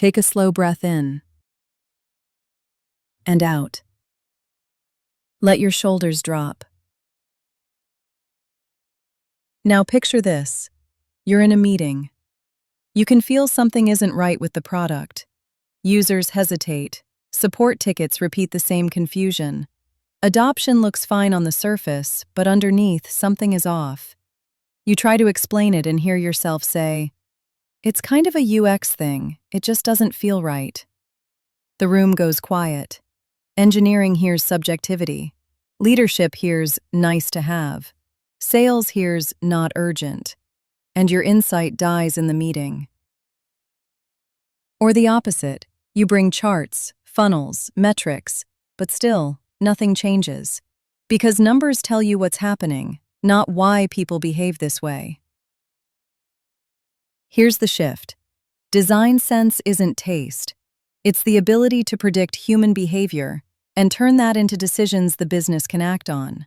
Take a slow breath in and out. Let your shoulders drop. Now picture this. You're in a meeting. You can feel something isn't right with the product. Users hesitate. Support tickets repeat the same confusion. Adoption looks fine on the surface, but underneath, something is off. You try to explain it and hear yourself say, "It's kind of a UX thing, it just doesn't feel right." The room goes quiet. Engineering hears subjectivity. Leadership hears nice to have. Sales hears not urgent. And your insight dies in the meeting. Or the opposite, you bring charts, funnels, metrics, but still, nothing changes. Because numbers tell you what's happening, not why people behave this way. Here's the shift. Design sense isn't taste. It's the ability to predict human behavior and turn that into decisions the business can act on.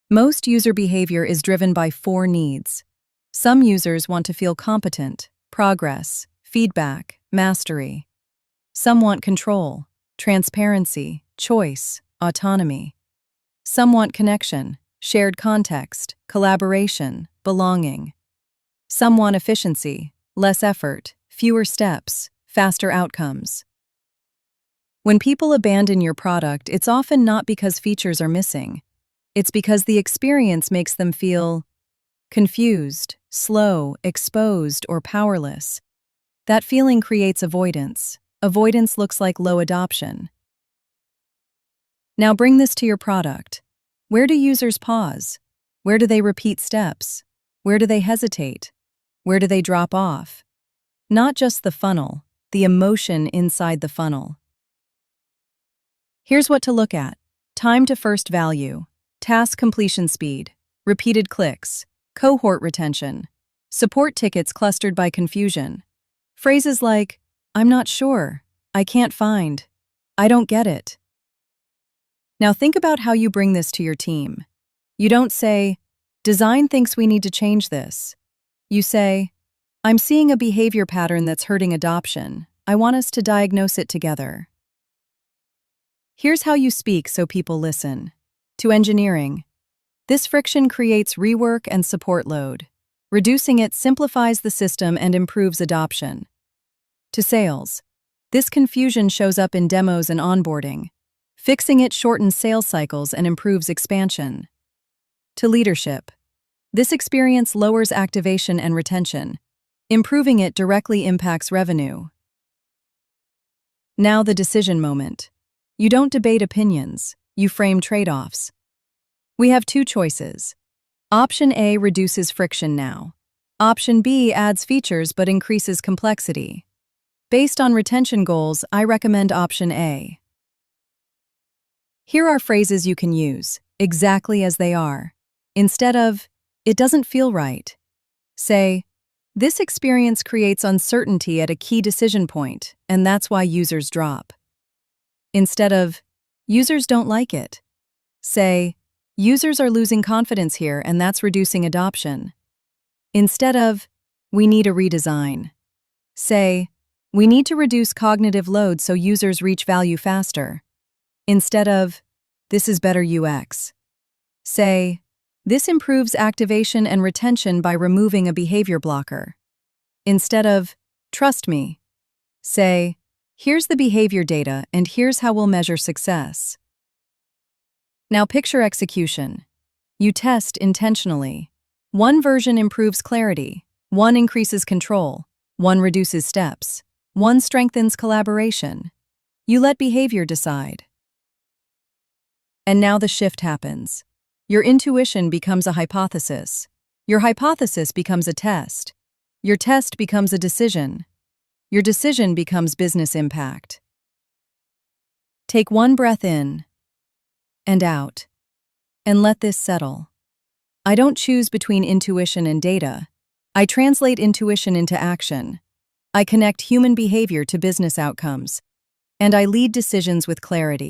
Most user behavior is driven by 4 needs. Some users want to feel competent, progress, feedback, mastery. Some want control, transparency, choice, autonomy. Some want connection, shared context, collaboration, belonging. Some want efficiency, less effort, fewer steps, faster outcomes. When people abandon your product, it's often not because features are missing. It's because the experience makes them feel confused, slow, exposed, or powerless. That feeling creates avoidance. Avoidance looks like low adoption. Now bring this to your product. Where do users pause? Where do they repeat steps? Where do they hesitate? Where do they drop off? Not just the funnel, the emotion inside the funnel. Here's what to look at. Time to first value, task completion speed, repeated clicks, cohort retention, support tickets clustered by confusion. Phrases like, "I'm not sure," "I can't find," "I don't get it." Now think about how you bring this to your team. You don't say, "Design thinks we need to change this." You say, "I'm seeing a behavior pattern that's hurting adoption. I want us to diagnose it together." Here's how you speak so people listen. To engineering, this friction creates rework and support load. Reducing it simplifies the system and improves adoption. To sales, this confusion shows up in demos and onboarding. Fixing it shortens sales cycles and improves expansion. To leadership, this experience lowers activation and retention. Improving it directly impacts revenue. Now the decision moment. You don't debate opinions, you frame trade-offs. We have 2 choices. Option A reduces friction now. Option B adds features but increases complexity. Based on retention goals, I recommend option A. Here are phrases you can use, exactly as they are. Instead of, "It doesn't feel right," say, "This experience creates uncertainty at a key decision point, and that's why users drop." Instead of, "Users don't like it," say, "Users are losing confidence here, and that's reducing adoption." Instead of, "We need a redesign," say, "We need to reduce cognitive load so users reach value faster." Instead of, "This is better UX," say, "This improves activation and retention by removing a behavior blocker." Instead of, "Trust me," say, "Here's the behavior data and here's how we'll measure success." Now picture execution. You test intentionally. One version improves clarity, one increases control, one reduces steps, one strengthens collaboration. You let behavior decide. And now the shift happens. Your intuition becomes a hypothesis. Your hypothesis becomes a test. Your test becomes a decision. Your decision becomes business impact. Take one breath in and out, and let this settle. I don't choose between intuition and data. I translate intuition into action. I connect human behavior to business outcomes, and I lead decisions with clarity.